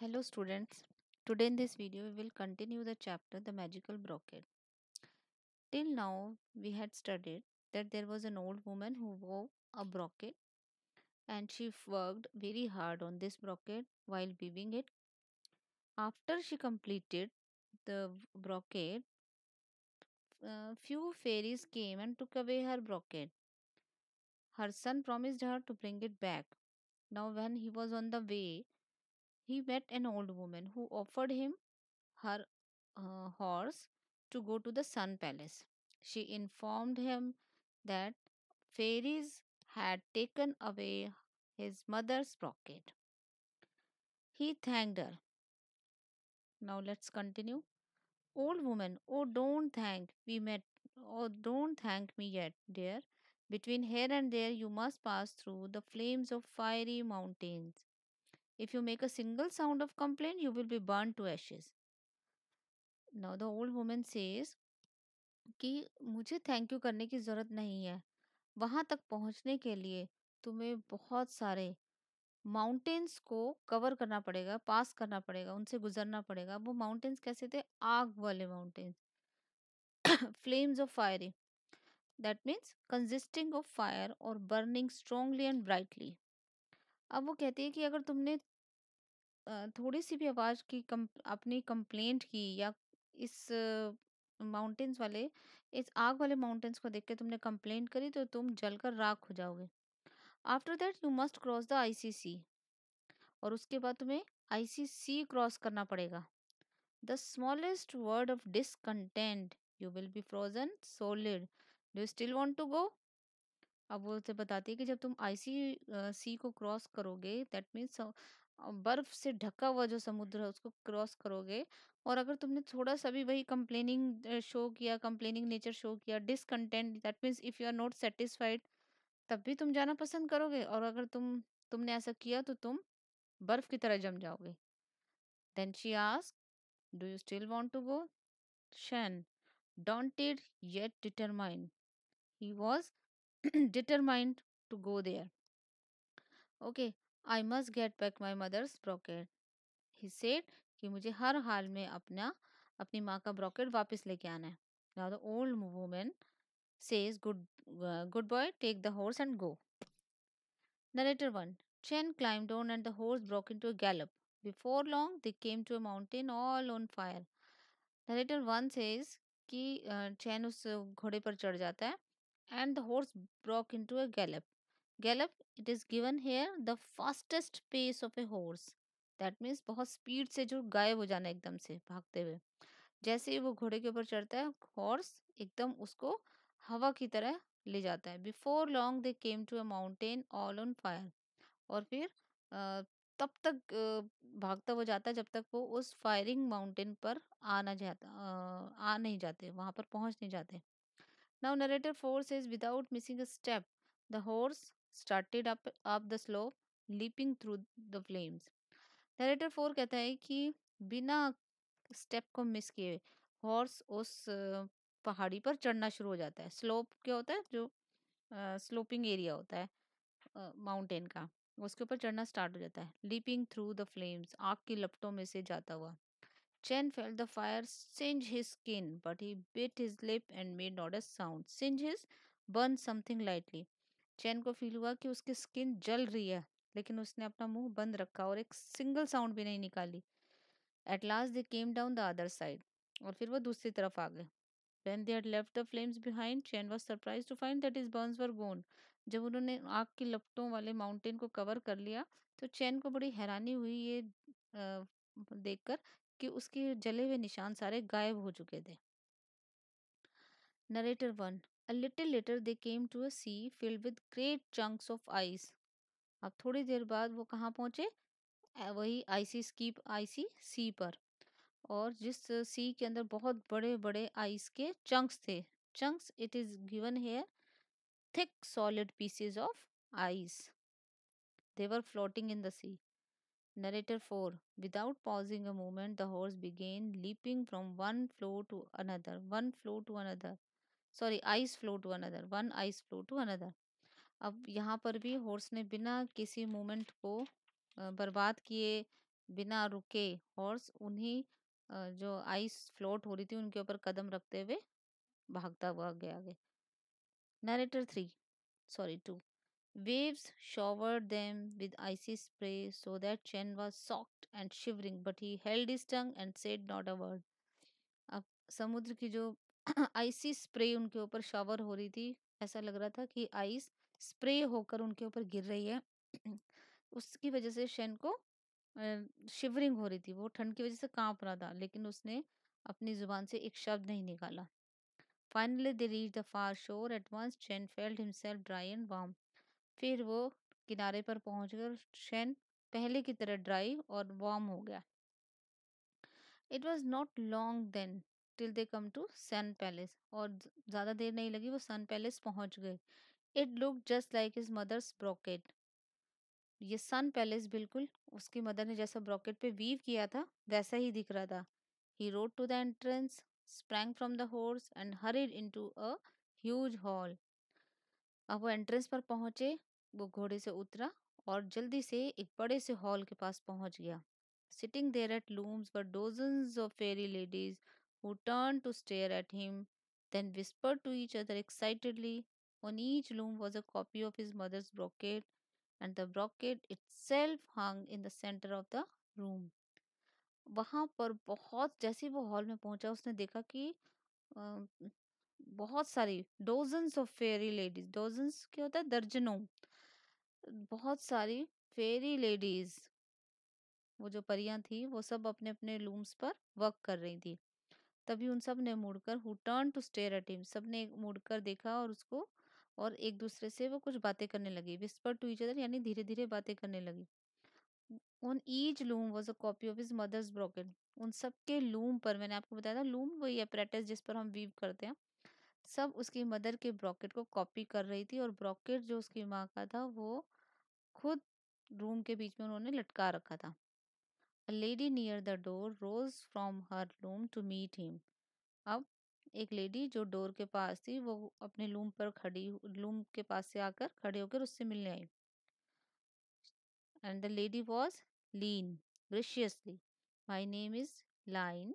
Hello students. Today in this video we will continue the chapter The Magical Brocade. Till now we had studied that there was an old woman who wove a brocade and she worked very hard on this brocade while weaving it. After she completed the brocade, few fairies came and took away her brocade. Her son promised her to bring it back. Now when he was on the way, he met an old woman who offered him her horse to go to the Sun Palace. She informed him that fairies had taken away his mother's brocade. He thanked her. Now let's continue. Old woman, oh don't thank we met. Oh don't thank me yet, dear. Between here and there you must pass through the flames of fiery mountains. If you make a single sound of complaint, you will be burned to ashes. Now the old woman says कि मुझे thank you करने की ज़रूरत नहीं है। वहाँ तक पहुँचने के लिए तुम्हें बहुत सारे माउंटेन्स को कवर करना पड़ेगा, पास करना पड़ेगा, उनसे गुज़रना पड़ेगा। वो माउंटेन्स कैसे थे? आग वाले mountains, flames of firing, that means consisting of fire और बर्निंग स्ट्रांगली एंड ब्राइटली। अब वो कहती है कि अगर तुमने थोड़ी सी भी आवाज़ की अपनी कंप्लेंट की या इस माउंटेन्स वाले इस आग वाले माउंटेन्स को देख के तुमने कंप्लेंट करी तो तुम जलकर राख हो जाओगे। After that you must cross the ICC, और उसके बाद तुम्हें आईसीसी क्रॉस करना पड़ेगा। The smallest word of discontent, you will be frozen solid, do still want to go. अब वो उसे बताती है कि जब तुम आईसी सी को क्रॉस करोगे, दैट मीन्स बर्फ से ढका हुआ जो समुद्र है उसको क्रॉस करोगे, और अगर तुमने थोड़ा सा भी वही कंप्लेनिंग शो किया, कंप्लेनिंग नेचर शो किया, discontent, that means if you are not satisfied, तब भी तुम जाना पसंद करोगे, और अगर तुमने ऐसा किया तो तुम बर्फ की तरह जम जाओगे। Then she ask, do you still want to go? Chen, daunted yet determined, he was determined to go there. Okay, I must get back my mother's brocade, he said, कि मुझे हर हाल में अपनी माँ का ब्रॉकेट वापस लेके आना है। Now the old woman says, good good boy, take the horse and go. Narrator one, Chen climbed on and the horse broke into a gallop. Before long, they came to a mountain all on fire. Narrator one says कि Chen उस घोड़े पर चढ़ जाता है, and the horse broke into a gallop. Gallop, it is given here the fastest pace of a horse, that means बहुत speed से जो गायब हो जाना एकदम से भागते हुए। जैसे ही वो घोड़े के ऊपर चढ़ता है, हॉर्स एकदम उसको हवा की तरह ले जाता है। Before long they came to a mountain all on fire, और फिर तब तक भागता हुआ जाता है जब तक वो उस फायरिंग माउंटेन पर आ नहीं जाते, वहां पर पहुंच नहीं जाते। Now narrator 4 says, without missing a step, the horse started up the slope, leaping through the flames. Narrator 4 कहता है कि बिना स्टेप को मिस किए हॉर्स उस पहाड़ी पर चढ़ना शुरू हो जाता है। स्लोप क्या होता है? जो स्लोपिंग एरिया होता है माउंटेन का, उसके ऊपर चढ़ना स्टार्ट हो जाता है। लीपिंग थ्रू द फ्लेम्स, आग की लपटों में से जाता हुआ। Chan felt the fire singe his skin, but he bit his lip and made not a sound. Singe his, burn something lightly. चैन को फील हुआ कि उसकी स्किन जल रही है, लेकिन उसने अपना मुंह बंद रखा और एक सिंगल साउंड भी नहीं निकाली। At last they came down the other side, और फिर वो दूसरी तरफ आ गए। When they had left the flames behind, Chen was surprised to find that his burns were gone. जब उन्होंने आग की लपटों वाले माउंटेन को कवर कर लिया, तो चैन को बड़ी हैरानी हुई ये देखकर कि उसके जले हुए निशान सारे गायब हो चुके थे। Narrator one, A little later they came to a sea filled with great chunks of ice. अब थोड़ी देर बाद वो कहाँ पहुंचे? वही आईसी सी पर, और जिस सी के अंदर बहुत बड़े बड़े आइस के चंक्स थे। Chunks, it is given hair thick solid pieces of ice. They were floating in the sea. Narrator 4, without pausing a moment, the horse began leaping from one floe to another, one floe to another. Sorry, ice floe to another, one ice floe to another. अब यहाँ पर भी horse ने बिना किसी moment को बर्बाद किए बिना रुके हॉर्स उन्हीं जो आइस फ्लोट हो रही थी उनके ऊपर कदम रखते हुए भागता हुआ गया आगे. Narrator 3, sorry 2. Waves showered them with icy spray so that Chen was soaked and shivering, but he held his tongue and said not a word. अब समुद्र की जो आइसी स्प्रे उनके ऊपर शावर हो रही थी, ऐसा लग रहा था कि आइस स्प्रे होकर उनके ऊपर गिर रही है. उसकी वजह से शेन को शिवरिंग हो रही थी, वो ठंड की वजह से कांप रहा था, लेकिन उसने अपनी जुबान से एक शब्द नहीं निकाला. Finally, they reached the far shore. At once, Chen felt himself dry and warm. फिर वो किनारे पर पहुंचकर शेन पहले की तरह ड्राई और वार्म हो गया. It was not long then till they come to sun palace. और ज़्यादा देर नहीं लगी, वो सन पैलेस पहुंच गए. It look just like his mother's brocade. ये सन पैलेस बिल्कुल उसकी मदर ने जैसा ब्रोकेट पे वीव किया था वैसा ही दिख रहा था. He rode to the entrance, sprang from the horse and hurried into a huge hall. अब वो एंट्रेंस पर पहुंचे, वो घोड़े से उतरा और जल्दी से एक बड़े से हॉल के पास पहुंच गया. Sitting there at looms were dozens of fairy ladies who turned to stare at him, then whispered to each other excitedly. On each loom was a copy of his mother's brocade, and the brocade itself hung in the center of the room. वहां पर बहुत, जैसे ही वो hall में पहुंचा उसने देखा कि अ, बहुत सारी dozens of Pheri ladies, dozens क्या होता है, दर्जनों, बहुत सारी फेरी लेडीज, वो जो परियां थी वो सब अपने अपने लूम्स पर वर्क कर रही थी. तभी उन सब ने मुड़कर, who turn to stare at him, सब ने मुड़कर देखा और उसको, और एक दूसरे से वो कुछ बातें करने लगी. विस्पर टू ईच अदर यानी धीरे धीरे बातें करने लगी. On each loom was a copy of his mother's brocade. उन सब के लूम पर, मैंने आपको बताया था लूम वही apparatus जिस पर हम वीव करते हैं, सब उसकी मदर के ब्रॉकेट को कॉपी कर रही थी. और ब्रॉकेट जो उसकी माँ का था वो खुद रूम के बीच में उन्होंने लटका रखा था. A lady near the door rose from her loom to meet him. अब एक लेडी जो डोर के पास थी वो अपने लूम पर खड़ी, लूम के पास से आकर खड़े होकर उससे मिलने आई. And the lady was lean graciously. My name is Line,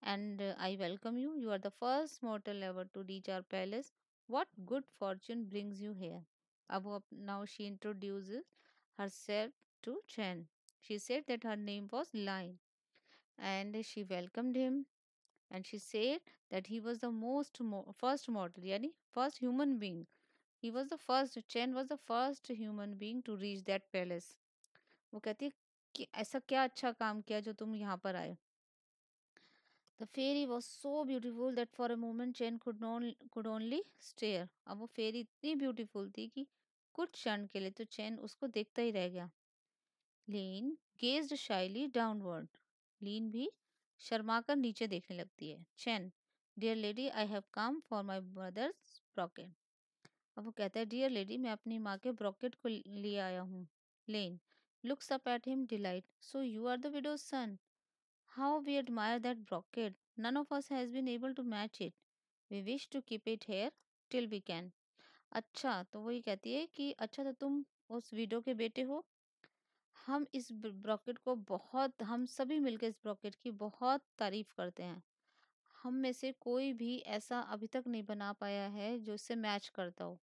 and I welcome you. You are the first mortal ever to reach our palace. What good fortune brings you here? Now she introduces herself to Chen. She said that her name was Line, and she welcomed him. And she said that he was the first mortal, yani first human being. He was the first. Chen was the first human being to reach that palace. वो कहती है कि ऐसा क्या अच्छा काम किया जो तुम यहाँ पर आए. The fairy was so beautiful that for a moment Chen could only stare. अब वो फेरी इतनी ब्यूटीफुल थी कि कुछ क्षण के लिए तो चैन उसको देखता ही रह गया. लीन गेज्ड शाइली डाउनवर्ड. लीन भी शर्मा कर नीचे देखने लगती है. Chan, dear lady I have come for my brother's bracket. अब वो कहता है डियर लेडी मैं अपनी माँ के ब्रॉकेट को लिए आया हूँ. लेन looks up at him delight. So you are the widow's son. How we admire that brocade. None of us has been able to match it. We wish to keep it here till we can. अच्छा, तो वही कहती है कि अच्छा तो तुम उस विडो के बेटे हो. हम इस ब्रॉकेट को बहुत, हम सभी मिलकर इस ब्रॉकेट की बहुत तारीफ करते हैं. हम में से कोई भी ऐसा अभी तक नहीं बना पाया है जो इससे मैच करता हो.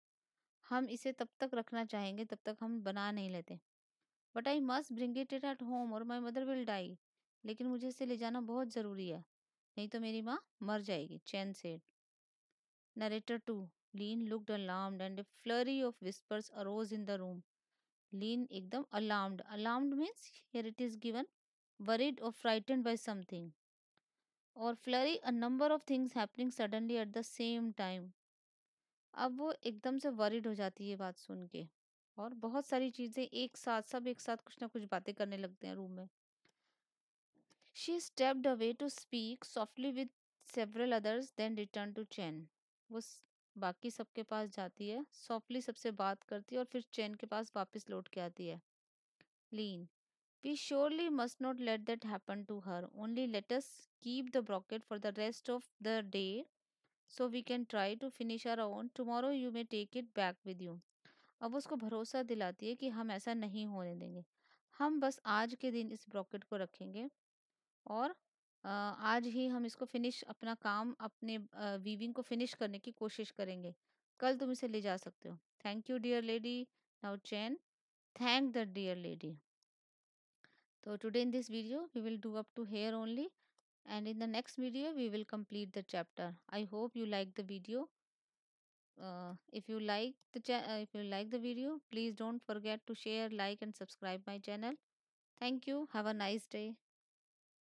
हम इसे तब तक रखना चाहेंगे तब तक हम बना नहीं लेते. But I must bring it at home और माई मदर विल डाई. लेकिन मुझे इसे ले जाना बहुत ज़रूरी है, नहीं तो मेरी माँ मर जाएगी. Chan said. Narrator 2. Lin looked alarmed and a flurry of whispers arose in the room. Lin एकदम alarmed, alarmed means here it is given worried or frightened by something. और flurry a number of things happening suddenly at the same time. अब वो एकदम से worried हो जाती है बात सुन के, और बहुत सारी चीजें एक साथ, सब एक साथ कुछ ना कुछ बातें करने लगते हैं रूम में. She stepped away to speak softly with several others, then returned to Chen. वो बाकी सबके पास जाती है, सॉफ्टली सबसे बात करती है और फिर चैन के पास वापस लौट के आती है. लीन, we surely must not let that happen to her. Only let us keep the brocket for the rest of the day so we can try to finish our own. Tomorrow you may take it back with you. अब उसको भरोसा दिलाती है कि हम ऐसा नहीं होने देंगे. हम बस आज के दिन इस ब्रॉकेट को रखेंगे और आज ही हम इसको फिनिश अपना काम अपने वीविंग को फिनिश करने की कोशिश करेंगे। कल तुम इसे ले जा सकते हो। Thank you dear lady. Now Chen, thank the dear lady. So today in this video we will do up to here only, and in the next video we will complete the chapter. I hope you like the video. If you like the video, please don't forget to share, like and subscribe my channel. Thank you. Have a nice day.